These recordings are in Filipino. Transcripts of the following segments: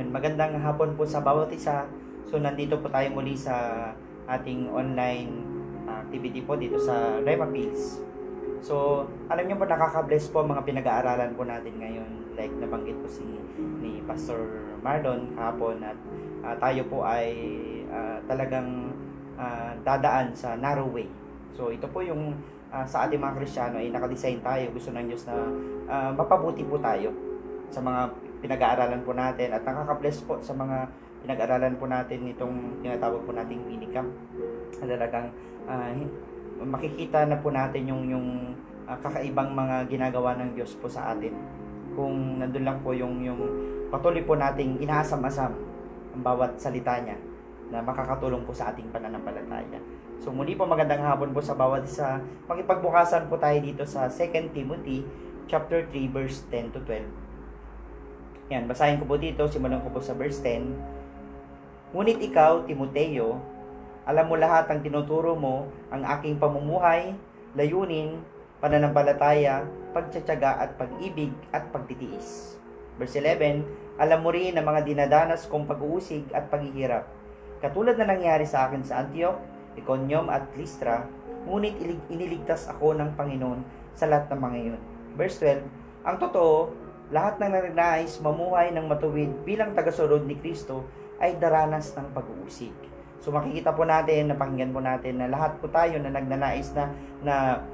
Ayun, magandang hapon po sa bawat isa. So, nandito po tayo muli sa ating online activity po dito sa Rema Fields. So, alam niyo po, nakaka-bless po ang mga pinag-aaralan po natin ngayon. Like, nabanggit po ni Pastor Marlon kahapon at tayo po ay talagang dadaan sa narrow way. So, ito po yung sa ating mga Kristiyano ay nakadesign tayo. Gusto ng Diyos na mapabuti po tayo sa mga pinag-aaralan po natin at nakaka-bless po sa mga pinag-aaralan po natin itong tinatawag po nating minicamp. Talagang makikita na po natin yung kakaibang mga ginagawa ng Diyos po sa atin. Kung nandun lang po yung patuloy po nating inaasam-asam ang bawat salita niya na makakatulong po sa ating pananampalataya. So muli po magandang hapon po sa bawat isa. Makipagbukasan po tayo dito sa 2 Timothy chapter 3 verse 10 to 12. Yan, basahin ko po dito, simulan ko po sa verse 10. Ngunit ikaw, Timoteo, alam mo lahat ang tinuturo mo, ang aking pamumuhay, layunin, pananampalataya, pagtsatsaga at pag-ibig at pagtitiis. Verse 11, alam mo rin ang mga dinadanas kong pag-uusig at paghihirap. Katulad na nangyari sa akin sa Antioch, Iconium at Lystra, ngunit iniligtas ako ng Panginoon sa lahat ng mga iyon. Verse 12, ang totoo, lahat ng nagnanais mamuhay ng matuwid bilang tagasunod ni Kristo ay daranas ng pag-uusig. So makikita po natin, napakinggan po natin na lahat po tayo na nagnanais na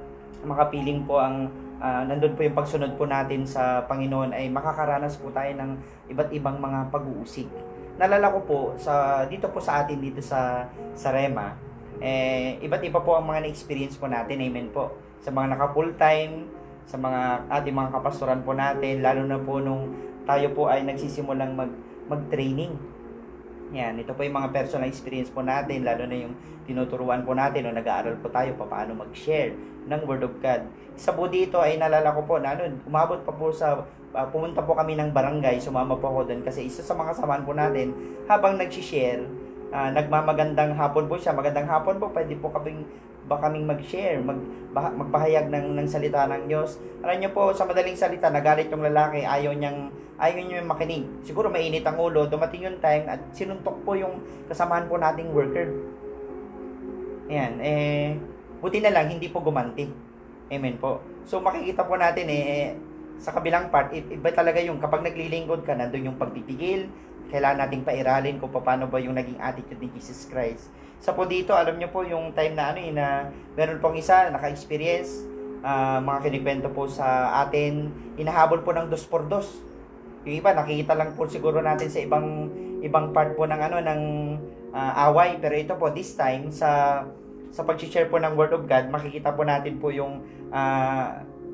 makapiling po ang nandun po yung pagsunod po natin sa Panginoon ay makakaranas po tayo ng iba't ibang mga pag-uusig. Nalala ko po dito po sa atin dito sa Rema, iba't iba po ang mga na-experience po natin, amen po. Sa mga naka full time, sa mga ating mga kapastoran po natin, lalo na po nung tayo po ay nagsisimulang mag-training. Yan, ito po yung mga personal experience po natin, lalo na yung tinuturuan po natin o nag-aaral po tayo paano mag-share ng Word of God. Isa po dito ay nalala ko po na umabot pa po pumunta po kami ng barangay, sumama po ako doon kasi isa sa mga samahan po natin habang nag-share, nagmamagandang hapon po siya. Magandang hapon po, pwede po kaming mag-share, magpahayag ng salita ng Diyos. Alam niyo po, sa madaling salita, nagalit yung lalaki, ayaw niya makinig. Siguro mainit ang ulo, dumating yung time at sinuntok po yung kasamahan po nating worker. Ayan, buti na lang, hindi po gumanti. Amen po. So makikita po natin sa kabilang part, iba talaga yung kapag naglilingkod ka, nandun yung pagpipigil, kailangan nating pairalin kung paano ba yung naging attitude ni Jesus Christ. Sa po dito, alam nyo po yung time na na meron pong isa, naka-experience, mga kinikwento po sa atin, inahabol po ng 2x2. Yung iba, nakikita lang po siguro natin sa ibang part po ng ng away. Pero ito po, this time, sa pag-share po ng Word of God, makikita po natin po yung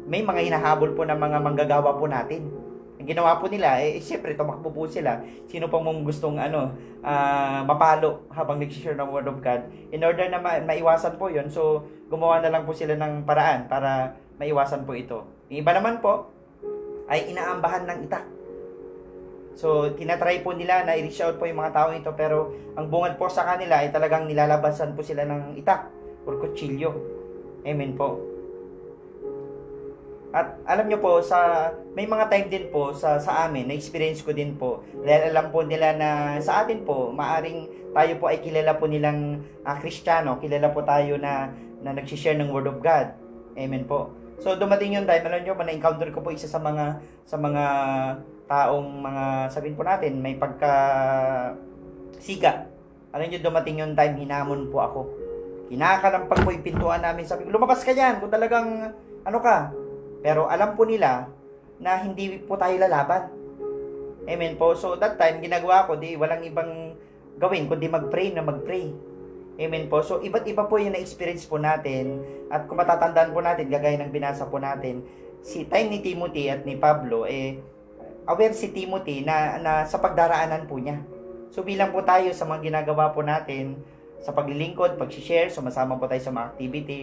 may mga hinahabol po ng mga manggagawa po natin. Ang ginawa po nila, siyempre, tumakbo po sila. Sino pang mong gustong mapalo habang nag-share ng Word of God. In order na maiwasan po yon, so gumawa na lang po sila ng paraan para maiwasan po ito. Yung iba naman po, ay inaambahan ng itak. So, tinatry po nila na i-reach out po yung mga taong ito, pero ang bungad po sa kanila ay talagang nilalabasan po sila ng itak or kutsilyo. Amen po. At alam nyo po, may mga time din po sa amin, na-experience ko din po, dahil alam po nila na sa atin po, maaring tayo po ay kilala po nilang Kristiyano, kilala po tayo na nag-share ng Word of God. Amen po. So dumating yung time, alam nyo, na-encounter ko po isa sa mga taong sabihin po natin, may siga. Alam nyo, dumating yung time, hinamon po ako. Kinakalampag po yung pintuan namin, sabi ko, lumabas ka dyan, kung talagang, ka, pero alam po nila na hindi po tayo lalaban. Amen po. So that time, ginagawa ko, walang ibang gawin kundi mag-pray. Amen po. So iba't iba po yung na-experience po natin. At kung matatandaan po natin, gagaya ng binasa po natin, si time ni Timothy at ni Pablo, aware si Timothy na sa pagdaraanan po niya. So bilang po tayo sa mga ginagawa po natin, sa paglilingkod, pag-share, sumasama po tayo sa mga activity,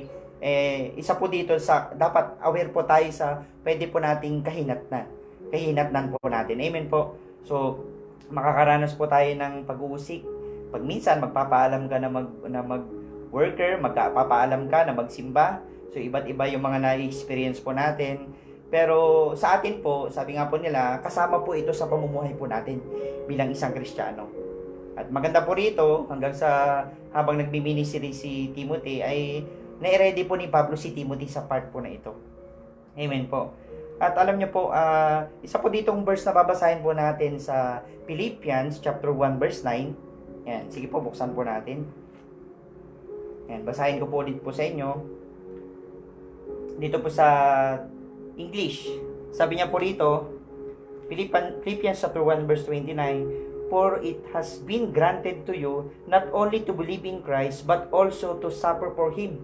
isa po dito dapat aware po tayo sa pwede po nating kahinatnan po natin. Amen po. So makakaranas po tayo ng pag-uusik. Pag minsan magpapaalam ka na mag-worker, magpapaalam ka na magsimba. So iba't iba yung mga na-experience po natin. Pero sa atin po, sabi nga po nila, kasama po ito sa pamumuhay po natin bilang isang Kristiyano. At maganda po rito, hanggang sa habang nagmi-ministry si Timothy, ay nai-ready po ni Pablo si Timothy sa part po na ito. Amen po. At alam niyo po, isa po ditong verse na babasahin po natin sa Philippians chapter 1 verse 9. Yan, sige po, buksan po natin. Yan, basahin ko po ulit po sa inyo. Dito po sa English. Sabi niya po rito, Philippians chapter 1 verse 29, for it has been granted to you not only to believe in Christ but also to suffer for Him.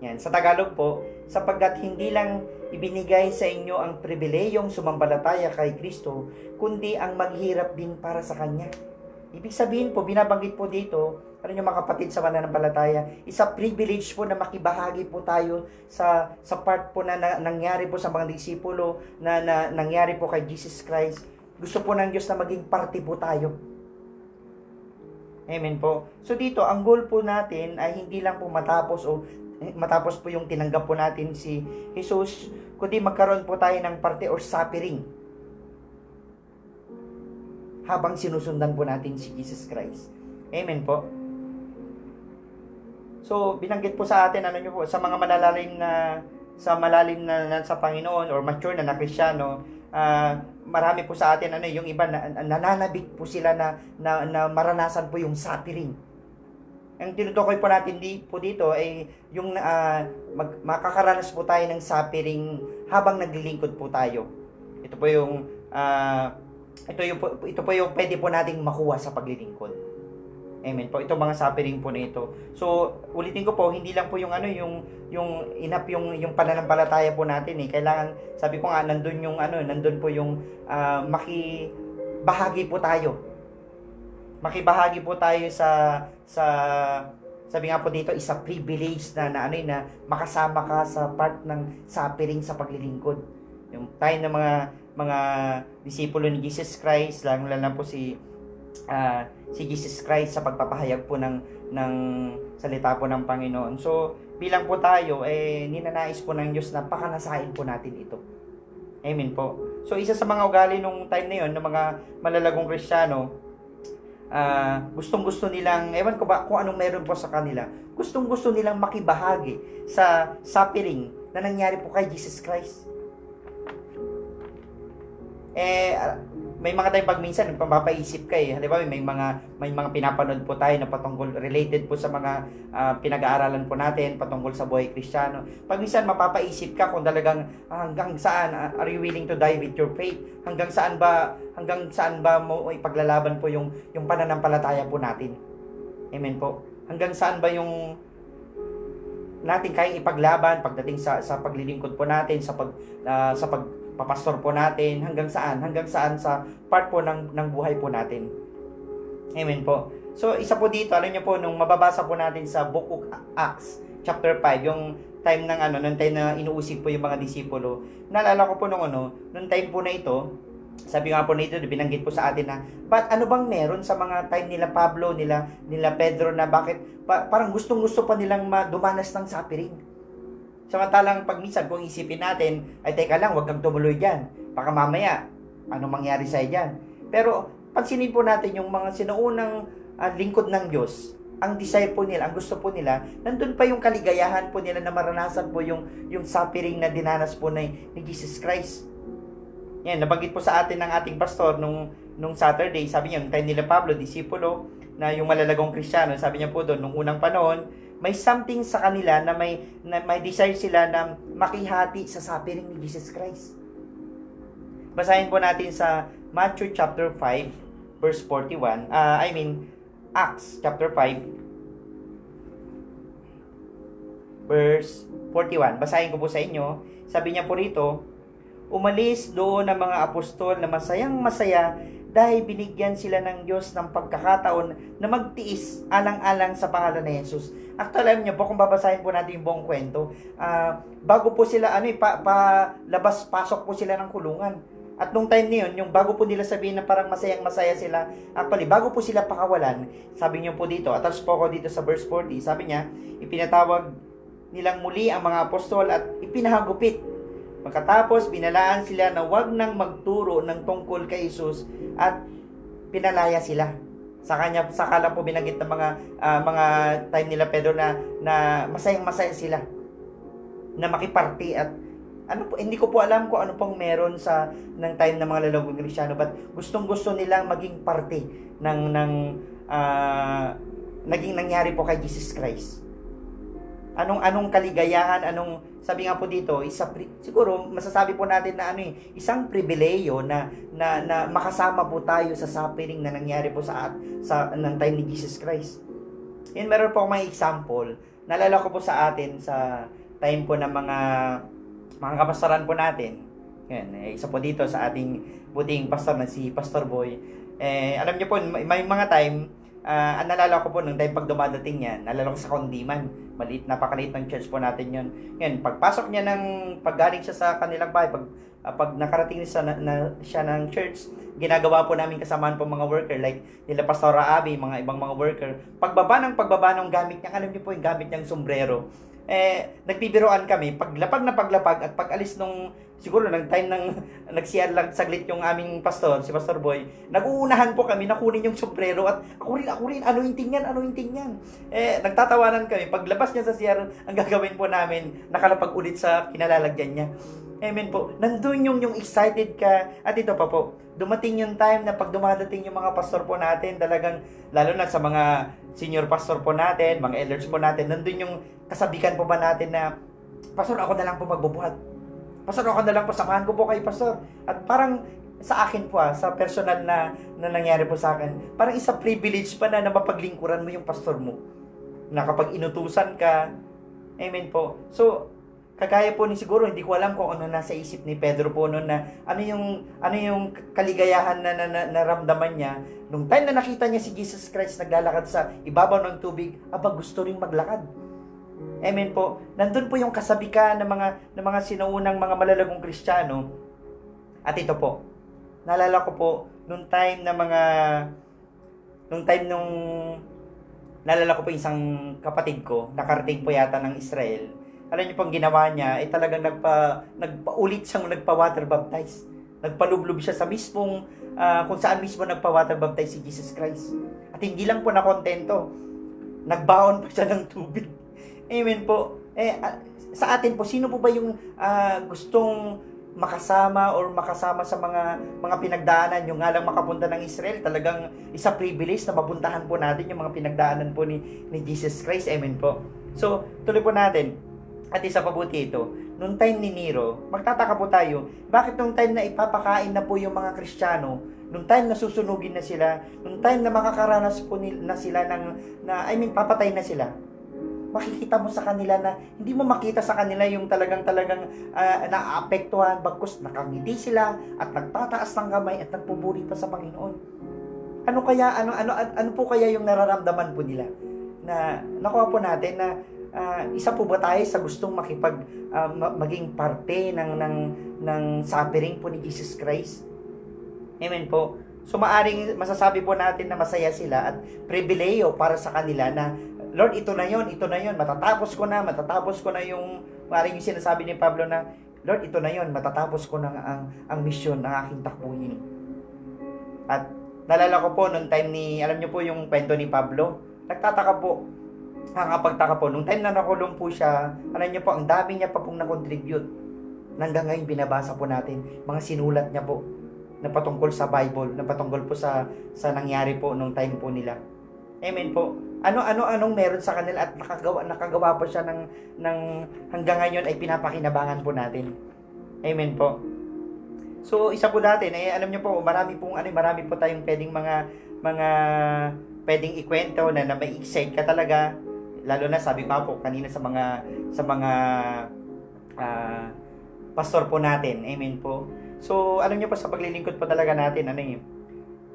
Yan, sa Tagalog po, sapagkat hindi lang ibinigay sa inyo ang pribilehiyong sumampalataya kay Kristo, kundi ang maghirap din para sa Kanya. Ibig sabihin po, binabanggit po dito, ano nyo mga kapatid sa mananampalataya, isa privilege po na makibahagi po tayo sa part po na nangyari po sa mga disipulo, na nangyari po kay Jesus Christ. Gusto po ng Diyos na maging parte po tayo. Amen po. So dito, ang goal po natin ay hindi lang po matapos po yung tinanggap po natin si Jesus, kundi magkaroon po tayo ng parte or suffering habang sinusundan po natin si Jesus Christ. Amen po. So, binanggit po sa atin, po, sa mga malalim na sa Panginoon or mature na Kristiyano, marami po sa atin, yung iba, nananabik po sila na maranasan po yung suffering. Ang tinutukoy po natin dito ay yung makakaranas po tayo ng suffering habang naglilingkod po tayo. Ito po yung pwede po nating makuha sa paglilingkod. Amen po. Ito mga suffering po na ito. So, ulitin ko po, hindi lang po yung yung pananampalataya po natin eh. Kailangan, sabi ko nga, nandun po yung makibahagi po tayo. Makibahagi po tayo sa sabi nga po dito, isa privilege na makasama ka sa part ng suffering sa paglilingkod. Yung tayo ng mga disipulo ni Jesus Christ, lalo po si Jesus Christ sa pagpapahayag po ng salita po ng Panginoon. So, bilang po tayo, ninanais po ng Diyos na pakanasain po natin ito. Amen po. So, isa sa mga ugali nung time na yun, ng mga malalagong Kristiyano, gustong-gusto nilang, ewan ko ba kung anong meron po sa kanila, gustong-gusto nilang makibahagi sa suffering na nangyari po kay Jesus Christ. May mga tayong pag minsan nagpapaisip ka di ba? May mga pinapanood po tayo na patungkol related po sa mga pinag-aaralan po natin patungkol sa buhay Kristiyano. Pag minsan mapapaisip ka kung talagang hanggang saan are you willing to die with your faith? Hanggang saan ba mo ipaglalaban po yung pananampalataya po natin? Amen po. Hanggang saan ba yung natin kayang ipaglaban pagdating sa paglilingkod po natin, sa pagpapastor po natin, hanggang saan sa part po ng buhay po natin. Amen po. So, isa po dito, alam niyo po, nung mababasa po natin sa Book of Acts, chapter 5, yung time nung time na inuusig po yung mga disipulo, naalala ko po nung time po na ito, sabi nga po nito, binanggit po sa atin na, ano bang meron sa mga time nila Pablo, nila Pedro, na bakit, parang gustong-gusto pa nilang dumanas ng suffering. Samantalang pag minsan, kung isipin natin, ay teka lang, huwag kang tumuloy dyan. Baka mamaya, ano mangyari sa'yo dyan. Pero, pansinin po natin yung mga sinuunang lingkod ng Diyos, ang desire po nila, ang gusto po nila, nandun pa yung kaligayahan po nila na maranasan po yung suffering na dinanas po ni Jesus Christ. Yan, nabanggit po sa atin ng ating pastor nung Saturday, sabi niya, yung time nila Pablo, disipulo, na yung malalagong Kristiyano, sabi niya po doon, nung unang panahon, may something sa kanila na may desire sila na makihati sa suffering ni Jesus Christ. Basahin po natin sa Matthew chapter 5, verse 41, Acts chapter 5, verse 41. Basahin ko po sa inyo. Sabi niya po rito, umalis doon ang mga apostol na masayang-masaya dahil binigyan sila ng Diyos ng pagkakataon na magtiis alang-alang sa pangalan ni Jesus. Actually, alam niyo po, kung babasahin po natin yung buong kwento, bago po sila, labas-pasok po sila ng kulungan. At nung time na yun, yung bago po nila sabihin na parang masayang-masaya sila, actually, bago po sila pakawalan, sabi niyo po dito, atras po ako dito sa verse 40, sabi niya, ipinatawag nilang muli ang mga apostol at ipinahagupit Pagkatapos, binalaan sila na wag nang magturo ng tungkol kay Jesus at pinalaya sila. Saka lang po binanggit ng mga time nila Pedro na masayang-masaya sila na makiparty at ano po, hindi ko po alam kung ano pong meron ng time ng mga lalagong Kristiyano, but gustong-gusto nilang maging parte ng naging nangyari po kay Jesus Christ. Anong kaligayahan, sabi nga po dito, siguro masasabi po natin na isang pribileyo na makasama po tayo sa suffering na nangyari po sa ng time ni Jesus Christ. Yan, meron po akong mga example. Naalala ko po sa atin sa time po ng mga kapastoran po natin. Yan, isa po dito sa ating buting pastor na si Pastor Boy. Alam niyo po, may mga time, naalala ko po nung time pag dumadating yan, naalala ko sa Kondiman, napakaliit ng church po natin yun. Yan, pagpasok niya paggaling siya sa kanilang bahay, pag nakarating siya ng church, ginagawa po namin kasamaan po mga worker, like nila Pastora Abby, mga ibang mga worker, pagbaba ng gamit niya, alam niyo po yung gamit niyang sombrero, nagbibiroan kami, paglapag at pag-alis siguro ng time nagsiyar lang saglit yung aming pastor, si Pastor Boy, nag-uunahan po kami na kunin yung sombrero at ako rin, ano yung tingnan. Nagtatawanan kami, paglabas niya sa CR, ang gagawin po namin, nakalapag ulit sa kinalalagyan niya. Amen po. Nandun yung excited ka. At ito pa po, dumating yung time na pag dumadating yung mga pastor po natin, talagang, lalo na sa mga senior pastor po natin, mga elders po natin, nandun yung kasabikan po ba natin na, Pastor, ako na lang po magbubuhat. Pastor, ako na lang po, samahan ko po kayo, Pastor. At parang sa akin po, sa personal na nangyari po sa akin, parang isa privilege pa na mapaglingkuran mo yung pastor mo. Na kapag inutusan ka, amen po. So, kagaya po siguro, hindi ko alam kung ano nasa isip ni Pedro po noon na ano yung kaligayahan na naramdaman niya nung time na nakita niya si Jesus Christ naglalakad sa ibabaw ng tubig, gusto ring maglakad. Amen po. Nandun po yung kasabikan ng mga sinuunang mga malalagong Kristiyano. At ito po, naalala ko po naalala ko po isang kapatid ko, nakarating po yata ng Israel. Alam niyo pong ginawa niya, talagang nagpaulit siyang nagpa-water baptize. Nagpalublob siya sa mismong, kung saan mismo nagpa-water baptize si Jesus Christ. At hindi lang po nakontento, nagbaon pa siya ng tubig. Amen po. Sa atin po, sino po ba yung gustong makasama sa mga pinagdaanan, yung nga lang makapunta ng Israel, talagang isa privilege na mabuntahan po natin yung mga pinagdaanan po ni Jesus Christ. Amen po. So, tuloy po natin. At isa pa buti ito, nung time ni Nero, magtataka po tayo, bakit nung time na ipapakain na po yung mga Kristiyano, nung time na susunugin na sila, nung time na makakaranas po na sila papatay na sila, makikita mo sa kanila na, hindi mo makita sa kanila yung talagang naapektuhan, bagkus nakangiti sila, at nagtataas ng kamay, at nagpupuri pa sa Panginoon. Ano po kaya yung nararamdaman po nila? Na, nakuha po natin na, isa po ba tayo sa gustong maging parte ng suffering po ni Jesus Christ? Amen po. So maaring masasabi po natin na masaya sila at pribileyo para sa kanila na, Lord, ito na yon, matatapos ko na yung maaring yung sinasabi ni Pablo na, Lord, ito na yon, matatapos ko na ang misyon ng aking takbuhin. At nalala ko po nung time alam niyo po yung kwento ni Pablo, nagtataka po, nakakapagtaka po, nung time na nakulong po siya, alam niyo po, ang dami niya pa pong na-contribute. Hanggang ngayon, binabasa po natin, mga sinulat niya po, na patungkol sa Bible, na patungkol po sa nangyari po nung time po nila. Amen po. Anong meron sa kanila at nakagawa po siya ng hanggang ngayon ay pinapakinabangan po natin. Amen po. So, isa po natin, alam niyo po, marami po tayong pwedeng mga pwedeng ikwento na may excite ka talaga. Lalo na sabi pa po kanina sa mga pastor po natin. Amen po. So, alam niyo po sa paglilingkod po talaga natin,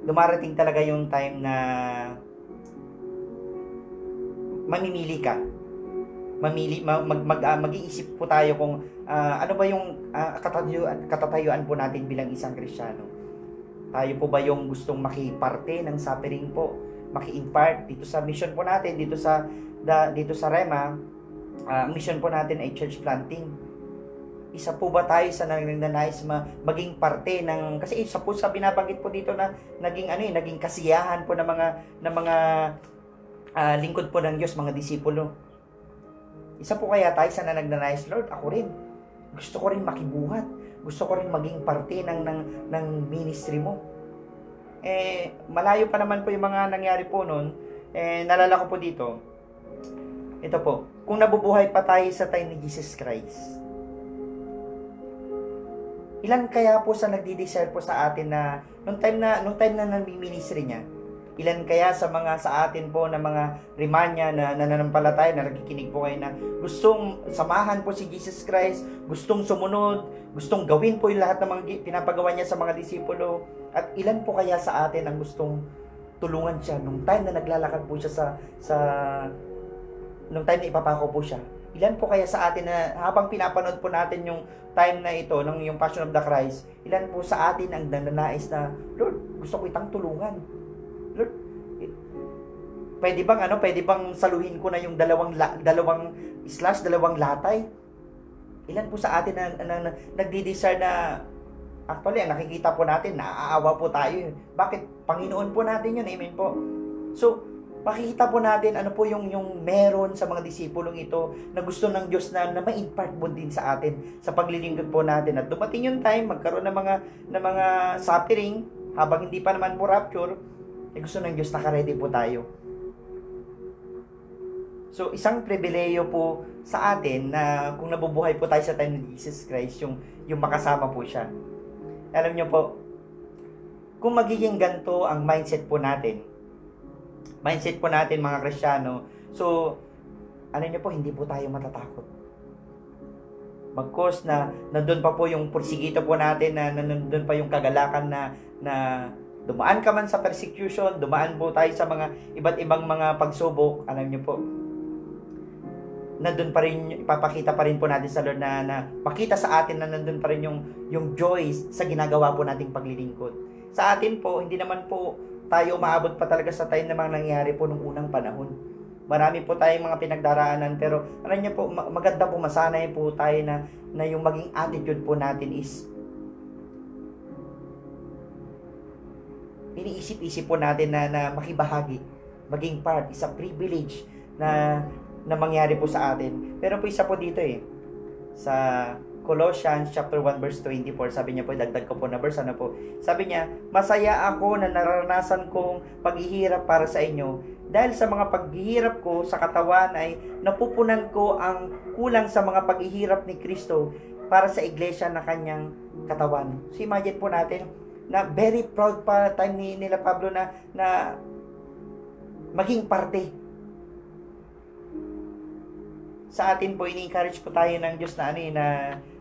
dumarating talaga yung time na mamimili ka. Mag-iisip po tayo kung ano ba yung katatayuan po natin bilang isang Kristiyano. Tayo po ba yung gustong makiparte ng suffering po, maki-impart dito sa mission po natin, dito sa Rema, ang mission po natin ay church planting. Isa po ba tayo sa nagnanais maging parte ng, kasi isa po sa binabanggit po dito na naging naging kasiyahan po ng mga lingkod po ng Diyos, mga disipulo. Isa po kaya tayo sa nagnanais, Lord, ako rin. Gusto ko rin makibuhat. Gusto ko rin maging parte ng ministry mo. Malayo pa naman po yung mga nangyari po noon. Nalala ko po dito. Ito po, kung nabubuhay pa tayo sa time ni Jesus Christ, ilan kaya po sa nagdi-desire po sa atin na nung time na nami-ministry niya, ilan kaya sa atin po na mga Rimanya na nananampalataya, na nakikinig po kayo na gustong samahan po si Jesus Christ, gustong sumunod, gustong gawin po yung lahat ng mga pinapagawa niya sa mga disipulo, at ilan po kaya sa atin ang gustong tulungan siya nung time na naglalakad po siya nung time na ipapako po siya. Ilan po kaya sa atin na habang pinapanood po natin yung time na ito, yung Passion of the Christ, ilan po sa atin ang nananais na, Lord, gusto ko itang tulungan. Lord, pwede bang saluhin ko na yung dalawang latay? Ilan po sa atin na nagdi-desire na, actually, ang nakikita po natin, naaawa po tayo. Bakit? Panginoon po natin yun, amen po. So, makikita po natin ano po yung meron sa mga disipulong ito na gusto ng Diyos na ma-impart po din sa atin sa paglilingkod po natin. At dumating yung time, magkaroon ng mga suffering, habang hindi pa naman po rapture, gusto ng Diyos naka-ready po tayo. So, isang pribileyo po sa atin na kung nabubuhay po tayo sa time ni Jesus Christ, yung makasama po siya. Alam niyo po, kung magiging ganito ang mindset po natin mga Kristiyano, so, niyo po, hindi po tayo matatakot. Magkos na nandun pa po yung porsigito po natin, na nandun pa yung kagalakan na dumaan ka man sa persecution, dumaan po tayo sa mga iba't ibang mga pagsubok, alam niyo po, nandun pa rin, ipapakita pa rin po natin sa Lord na pakita sa atin na nandun pa rin yung joy sa ginagawa po nating paglilingkod. Sa atin po, hindi naman po tayo umaabot pa talaga sa time na mga nangyari po nung unang panahon. Marami po tayong mga pinagdaraanan, pero alam niyo po, maganda po, masanay po tayo na yung maging attitude po natin is iniisip-isip po natin na makibahagi, maging part, is a privilege na mangyari po sa atin. Pero po isa po dito sa Colossians chapter 1 verse 24, sabi niya po, dagdag ko po na verse, sabi niya, masaya ako na naranasan kong paghihirap para sa inyo, dahil sa mga paghihirap ko sa katawan ay napupunan ko ang kulang sa mga paghihirap ni Kristo para sa iglesia na kanyang katawan. So imagine po natin, na very proud pa time nila Pablo na maging parte. Sa atin po, ini-encourage po tayo ng Diyos na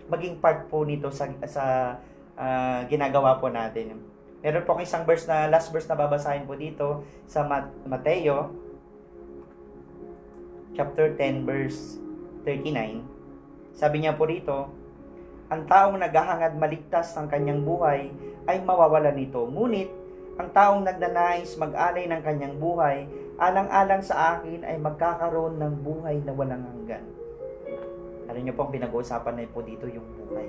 maging part po nito sa ginagawa po natin. Meron po isang verse last verse na babasahin po dito sa Mateo chapter 10 verse 39. Sabi niya po rito, ang taong naghahangad maligtas ng kanyang buhay ay mawawala nito. Ngunit, ang taong nagnanais mag-alay ng kanyang buhay, alang-alang sa akin ay magkakaroon ng buhay na walang hanggan. Alam niyo po, ang pinag-uusapan na po dito yung buhay.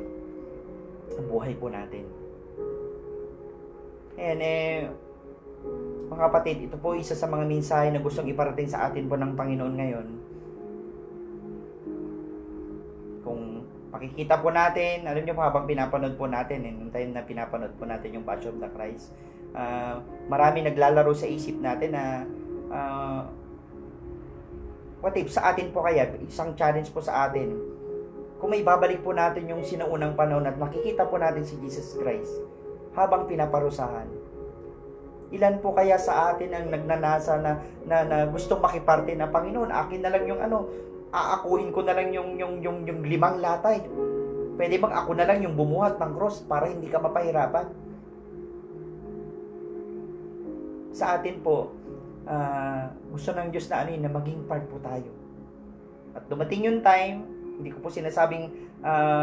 Ang buhay po natin. And mga kapatid, ito po isa sa mga mensahe na gustong iparating sa atin po ng Panginoon ngayon. Kung makikita po natin, alam niyo po, habang pinapanood po natin, yung time na pinapanood po natin yung Passion of the Christ, marami naglalaro sa isip natin na what if sa atin po kaya, isang challenge po sa atin, kung may babalik po natin yung sinaunang panahon at makikita po natin si Jesus Christ habang pinaparusahan, ilan po kaya sa atin ang nagnanasa na gustong makiparte na, Panginoon, akin na lang yung aakuhin ko na lang yung 5 latay. Pwede bang ako na lang yung bumuhat ng cross para hindi ka mapahirapan? Sa atin po, gusto ng Diyos na maging part po tayo. At dumating yung time, hindi ko po sinasabing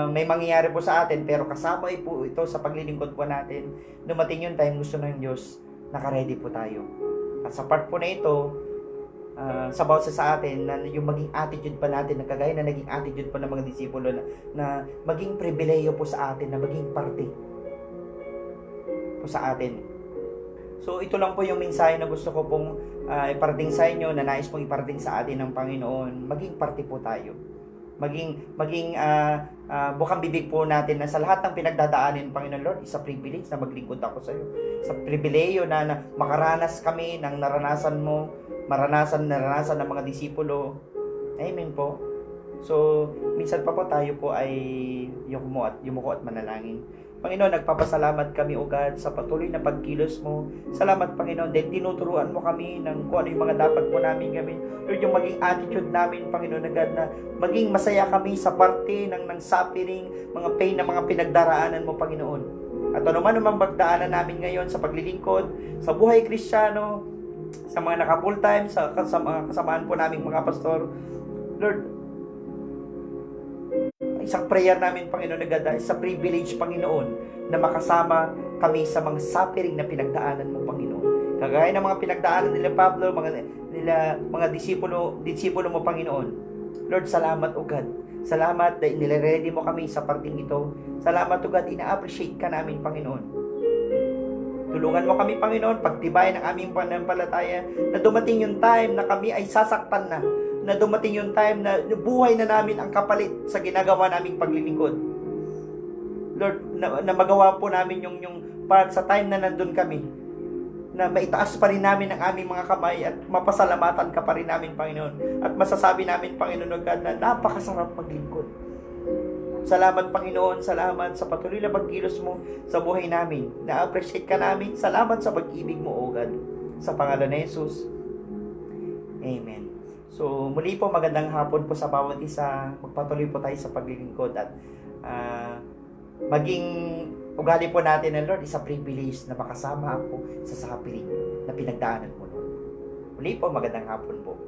may mangyayari po sa atin, pero kasama po ito sa paglilingkod po natin. Dumating yung time, gusto ng Diyos, naka-ready po tayo. At sa part po na ito, sa bawat isa sa atin na yung maging attitude pa natin na kagaya na naging attitude pa ng mga disipulo na maging pribileyo po sa atin na maging parte po sa atin. So ito lang po yung mensahe na gusto ko pong iparating sa inyo, na nais pong iparating sa atin ng Panginoon. Maging parte po tayo. Maging bukang bibig po natin na sa lahat ng pinagdadaanin, Panginoon Lord, isa privilege na maglingkod ako sa iyo. Sa pribileyo na makaranas kami ng naranasan mo, naranasan ng mga disipulo. Amen po. So, minsan pa po tayo po ay yumuko at manalangin. Panginoon, nagpapasalamat kami, O God, sa patuloy na pagkilos mo. Salamat, Panginoon, dahil tinuturuan mo kami ng kung ano yung mga dapat po namin gawin. Lord, yung maging attitude namin, Panginoon, na God, na maging masaya kami sa parte ng suffering, mga pain na mga pinagdaraanan mo, Panginoon. At ano man namang magdaanan namin ngayon sa paglilingkod, sa buhay Kristiyano, sa mga naka-full time, sa mga kasamaan po namin mga pastor, Lord, isang prayer namin, Panginoon, na God, sa privilege, Panginoon, na makasama kami sa mga suffering na pinagdaanan mo, Panginoon. Kagaya ng mga pinagdaanan nila Pablo, mga disipulo mo, Panginoon. Lord, salamat, O God. Salamat dahil nire-ready mo kami sa parting ito. Salamat, O God, ina-appreciate ka namin, Panginoon. Tulungan mo kami, Panginoon, pagtibayan ang aming pananampalataya na dumating yung time na kami ay sasaktan na dumating yung time na buhay na namin ang kapalit sa ginagawa naming paglilingkod. Lord, na magawa po namin yung part sa time na nandun kami, na maitaas pa rin namin ang aming mga kamay at mapasalamatan ka pa rin namin, Panginoon. At masasabi namin, Panginoon God, na napakasarap maglingkod. Salamat, Panginoon. Salamat sa patuloy na pagkilos mo sa buhay namin. Na-appreciate ka namin. Salamat sa pag-ibig mo, O God. Sa pangalan ni Jesus. Amen. So, muli po, magandang hapon po sa bawat isa. Magpatuloy po tayo sa paglilingkod at maging ugali po natin na Lord, isa privilege na makasama ako sa suffering na pinagdaanan mo. Muli po, magandang hapon po.